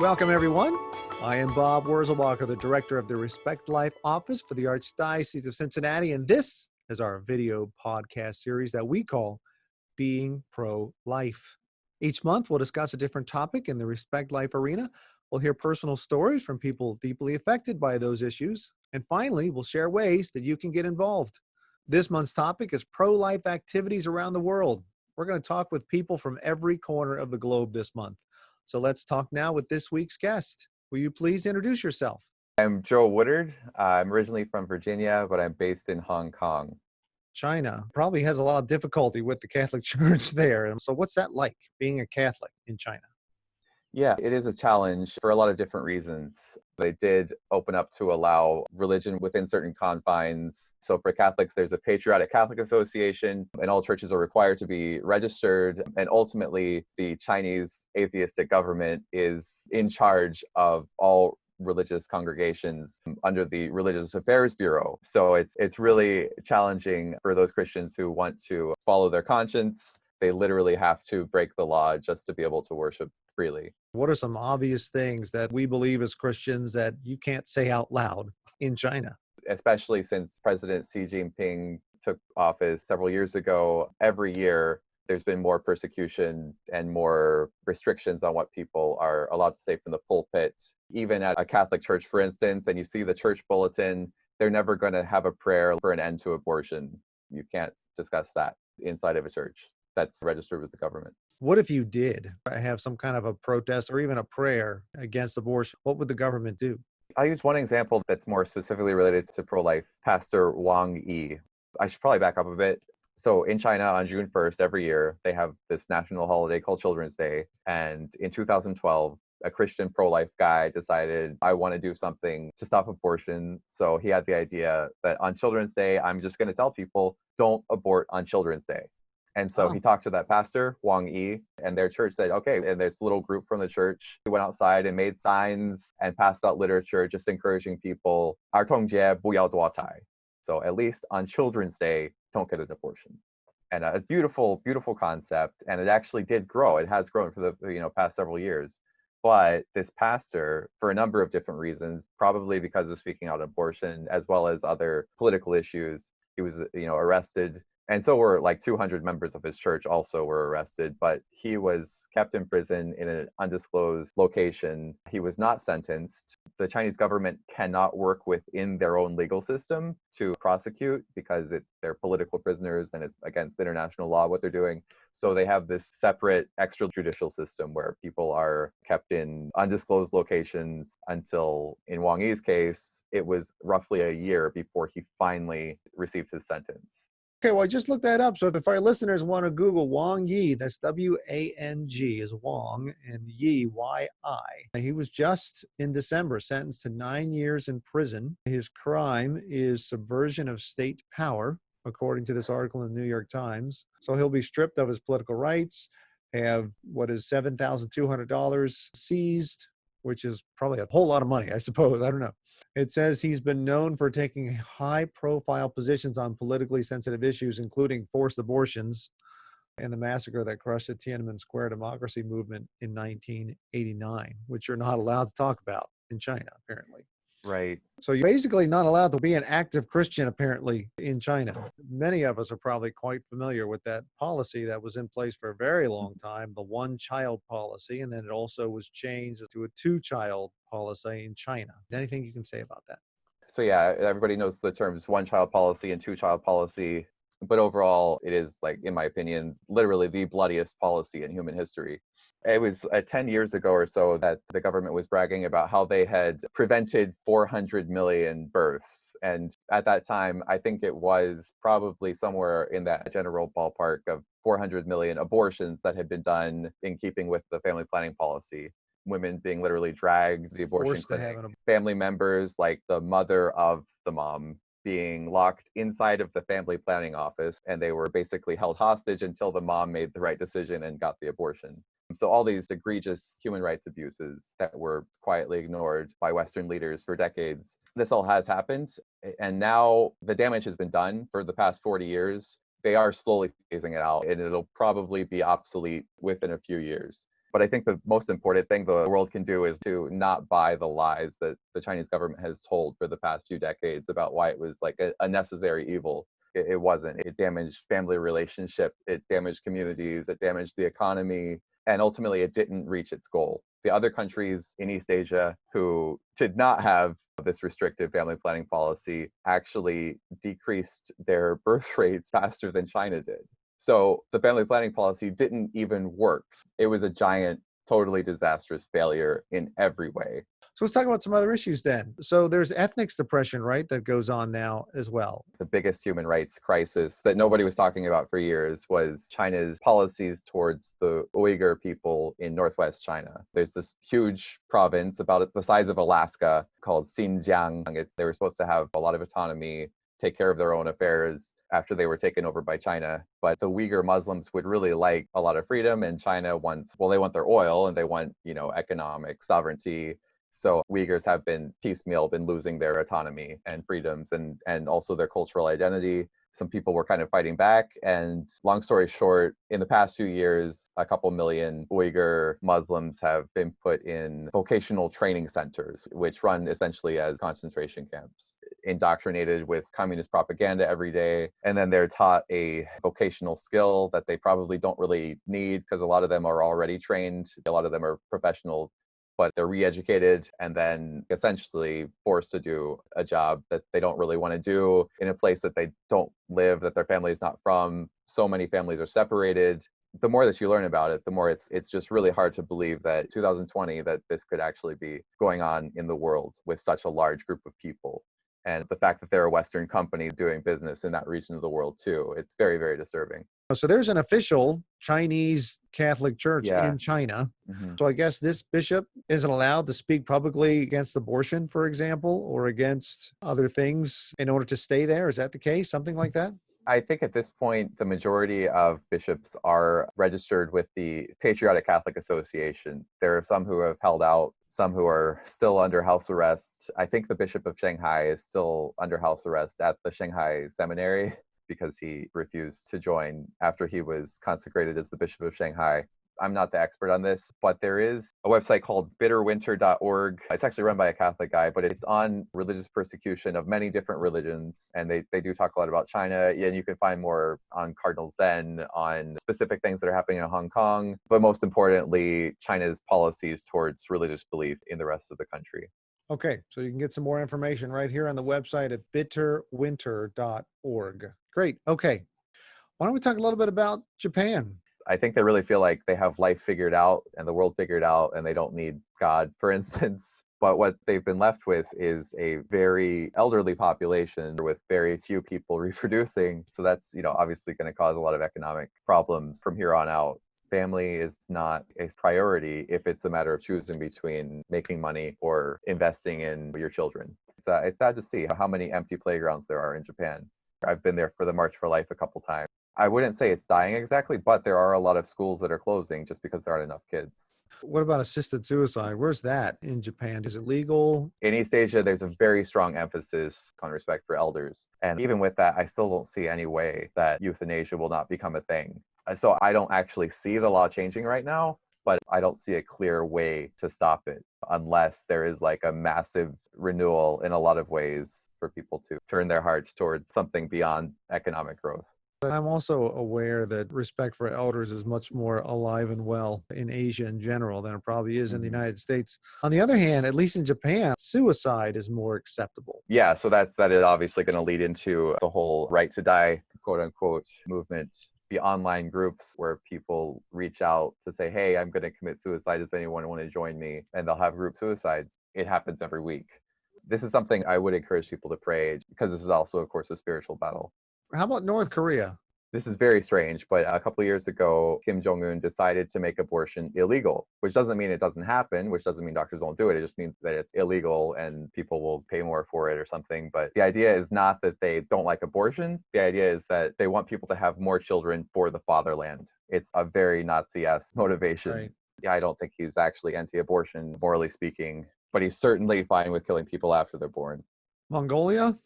Welcome, everyone. I am Bob Wurzelbacher, the director of the Respect Life Office for the Archdiocese of Cincinnati, and this is our video podcast series that we call Being Pro-Life. Each month, we'll discuss a different topic in the Respect Life arena. We'll hear personal stories from people deeply affected by those issues. And finally, we'll share ways that you can get involved. This month's topic is pro-life activities around the world. We're going to talk with people from every corner of the globe this month. So let's talk now with this week's guest. Will you please introduce yourself? I'm Joe Woodard. I'm originally from Virginia, but I'm based in Hong Kong. China probably has a lot of difficulty with the Catholic Church there. So what's that like, being a Catholic in China? Yeah, it is a challenge for a lot of different reasons. They did open up to allow religion within certain confines. So for Catholics, there's a Patriotic Catholic Association, and all churches are required to be registered. And ultimately, the Chinese atheistic government is in charge of all religious congregations under the Religious Affairs Bureau. So it's really challenging for those Christians who want to follow their conscience. They literally have to break the law just to be able to worship freely. What are some obvious things that we believe as Christians that you can't say out loud in China? Especially since President Xi Jinping took office several years ago, every year there's been more persecution and more restrictions on what people are allowed to say from the pulpit. Even at a Catholic church, for instance, and you see the church bulletin, they're never going to have a prayer for an end to abortion. You can't discuss that inside of a church that's registered with the government. What if you did have some kind of a protest or even a prayer against abortion? What would the government do? I'll use one example that's more specifically related to pro-life. Pastor Wang Yi. I should probably back up a bit. So in China, on June 1st, every year, they have this national holiday called Children's Day. And in 2012, a Christian pro-life guy decided, I want to do something to stop abortion. So he had the idea that on Children's Day, I'm just going to tell people, don't abort on Children's Day. And so he talked to that pastor, Wang Yi, and their church said, okay. And this little group from the church went outside and made signs and passed out literature, just encouraging people, 儿童节不要堕胎. So at least on Children's Day, don't get an abortion. And a beautiful, beautiful concept. And it actually did grow. It has grown for the past several years. But this pastor, for a number of different reasons, probably because of speaking out on abortion, as well as other political issues, he was arrested. And so were like 200 members of his church also were arrested, but he was kept in prison in an undisclosed location. He was not sentenced. The Chinese government cannot work within their own legal system to prosecute because they're political prisoners and it's against international law what they're doing. So they have this separate extrajudicial system where people are kept in undisclosed locations until, in Wang Yi's case, it was roughly a year before he finally received his sentence. Okay, well, I just looked that up. So if our listeners want to Google Wang Yi, that's W-A-N-G is Wang and Yi, Y-I. He was just in December sentenced to 9 years in prison. His crime is subversion of state power, according to this article in the New York Times. So he'll be stripped of his political rights, have what is $7,200 seized, which is probably a whole lot of money, I suppose. I don't know. It says he's been known for taking high-profile positions on politically sensitive issues, including forced abortions and the massacre that crushed the Tiananmen Square democracy movement in 1989, which you're not allowed to talk about in China, apparently. Right. So you're basically not allowed to be an active Christian, apparently, in China. Many of us are probably quite familiar with that policy that was in place for a very long time, the one-child policy, and then it also was changed to a two-child policy in China. Anything you can say about that? So yeah, everybody knows the terms one-child policy and two-child policy, but overall, it is, like, in my opinion, literally the bloodiest policy in human history. It was 10 years ago or so that the government was bragging about how they had prevented 400 million births. And at that time, I think it was probably somewhere in that general ballpark of 400 million abortions that had been done in keeping with the family planning policy. Women being literally dragged to the abortion clinic, family members like the mother of the mom being locked inside of the family planning office, and they were basically held hostage until the mom made the right decision and got the abortion. So all these egregious human rights abuses that were quietly ignored by Western leaders for decades, this all has happened. And now the damage has been done for the past 40 years. They are slowly phasing it out, and it'll probably be obsolete within a few years. But I think the most important thing the world can do is to not buy the lies that the Chinese government has told for the past few decades about why it was like a necessary evil. It wasn't. It damaged family relationship. It damaged communities. It damaged the economy. And ultimately, it didn't reach its goal. The other countries in East Asia who did not have this restrictive family planning policy actually decreased their birth rates faster than China did. So the family planning policy didn't even work. It was a giant, totally disastrous failure in every way. So let's talk about some other issues then. So there's ethnic suppression, right, that goes on now as well. The biggest human rights crisis that nobody was talking about for years was China's policies towards the Uyghur people in northwest China. There's this huge province about the size of Alaska called Xinjiang. They were supposed to have a lot of autonomy, take care of their own affairs after they were taken over by China. But the Uyghur Muslims would really like a lot of freedom, and China wants, well, they want their oil and they want, economic sovereignty. So Uyghurs have been piecemeal, been losing their autonomy and freedoms and also their cultural identity. Some people were kind of fighting back. And long story short, in the past few years, a couple million Uyghur Muslims have been put in vocational training centers, which run essentially as concentration camps, indoctrinated with communist propaganda every day. And then they're taught a vocational skill that they probably don't really need because a lot of them are already trained. A lot of them are professional, but they're re-educated and then essentially forced to do a job that they don't really want to do in a place that they don't live, that their family is not from. So many families are separated. The more that you learn about it, the more it's just really hard to believe that 2020, that this could actually be going on in the world with such a large group of people. And the fact that they're a Western company doing business in that region of the world too, it's very, very disturbing. So there's an official Chinese Catholic Church in China. Mm-hmm. So I guess this bishop isn't allowed to speak publicly against abortion, for example, or against other things in order to stay there. Is that the case? Something like that? I think at this point, the majority of bishops are registered with the Patriotic Catholic Association. There are some who have held out, some who are still under house arrest. I think the Bishop of Shanghai is still under house arrest at the Shanghai Seminary because he refused to join after he was consecrated as the Bishop of Shanghai. I'm not the expert on this, but there is a website called bitterwinter.org. It's actually run by a Catholic guy, but it's on religious persecution of many different religions. And they do talk a lot about China. And you can find more on Cardinal Zen, on specific things that are happening in Hong Kong, but most importantly, China's policies towards religious belief in the rest of the country. Okay, so you can get some more information right here on the website at bitterwinter.org. Great. Okay. Why don't we talk a little bit about Japan? I think they really feel like they have life figured out and the world figured out and they don't need God, for instance. But what they've been left with is a very elderly population with very few people reproducing. So that's, obviously going to cause a lot of economic problems from here on out. Family is not a priority if it's a matter of choosing between making money or investing in your children. It's sad to see how many empty playgrounds there are in Japan. I've been there for the March for Life a couple times. I wouldn't say it's dying exactly, but there are a lot of schools that are closing just because there aren't enough kids. What about assisted suicide? Where's that in Japan? Is it legal? In East Asia, there's a very strong emphasis on respect for elders. And even with that, I still don't see any way that euthanasia will not become a thing. So I don't actually see the law changing right now, but I don't see a clear way to stop it unless there is like a massive renewal in a lot of ways for people to turn their hearts towards something beyond economic growth. I'm also aware that respect for elders is much more alive and well in Asia in general than it probably is in the United States. On the other hand, at least in Japan, suicide is more acceptable. Yeah, so that is obviously going to lead into the whole right to die, quote unquote, movement. The online groups where people reach out to say, hey, I'm going to commit suicide. Does anyone want to join me? And they'll have group suicides. It happens every week. This is something I would encourage people to pray because this is also, of course, a spiritual battle. How about North Korea? This is very strange, but a couple of years ago, Kim Jong-un decided to make abortion illegal, which doesn't mean it doesn't happen, which doesn't mean doctors won't do it. It just means that it's illegal and people will pay more for it or something. But the idea is not that they don't like abortion. The idea is that they want people to have more children for the fatherland. It's a very Nazi-esque motivation. Right. Yeah, I don't think he's actually anti-abortion, morally speaking, but he's certainly fine with killing people after they're born. Mongolia?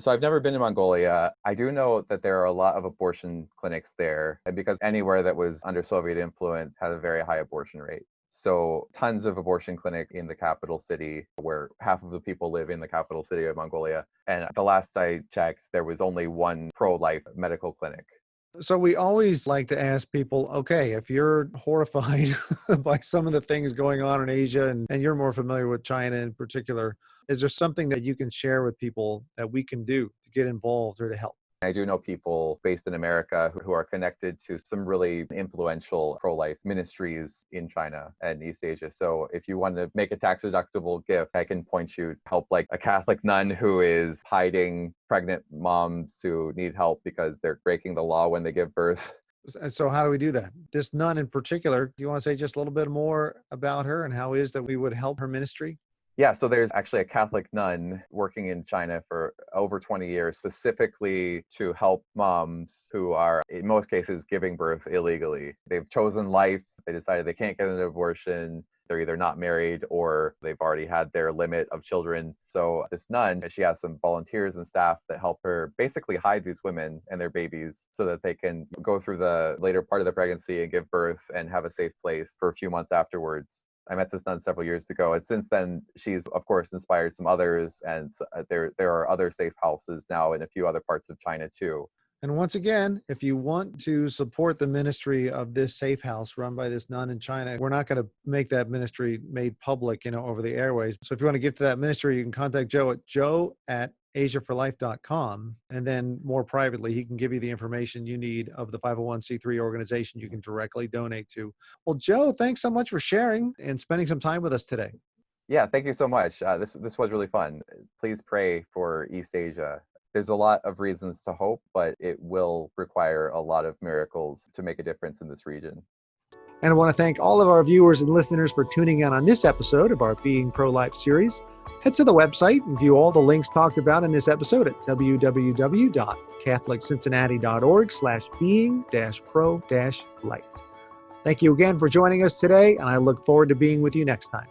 So I've never been to Mongolia. I do know that there are a lot of abortion clinics there, and because anywhere that was under Soviet influence had a very high abortion rate. So tons of abortion clinic in the capital city, where half of the people live in the capital city of Mongolia. And the last I checked, there was only one pro-life medical clinic. So we always like to ask people, okay, if you're horrified by some of the things going on in Asia and you're more familiar with China in particular, is there something that you can share with people that we can do to get involved or to help? I do know people based in America who are connected to some really influential pro-life ministries in China and East Asia. So if you want to make a tax-deductible gift, I can point you to help like a Catholic nun who is hiding pregnant moms who need help because they're breaking the law when they give birth. And so how do we do that? This nun in particular, do you want to say just a little bit more about her and how it is that we would help her ministry? Yeah, so there's actually a Catholic nun working in China for over 20 years, specifically to help moms who are, in most cases, giving birth illegally. They've chosen life. They decided they can't get an abortion. They're either not married or they've already had their limit of children. So this nun, she has some volunteers and staff that help her basically hide these women and their babies so that they can go through the later part of the pregnancy and give birth and have a safe place for a few months afterwards. I met this nun several years ago, and since then, she's of course inspired some others, and there are other safe houses now in a few other parts of China too. And once again, if you want to support the ministry of this safe house run by this nun in China, we're not going to make that ministry made public, over the airways. So if you want to give to that ministry, you can contact Joe at joe@asiaforlife.com. And then more privately, he can give you the information you need of the 501c3 organization you can directly donate to. Well, Joe, thanks so much for sharing and spending some time with us today. Yeah, thank you so much. This was really fun. Please pray for East Asia. There's a lot of reasons to hope, but it will require a lot of miracles to make a difference in this region. And I want to thank all of our viewers and listeners for tuning in on this episode of our Being Pro-Life series. Head to the website and view all the links talked about in this episode at www.catholiccincinnati.org/being-pro-life. Thank you again for joining us today, and I look forward to being with you next time.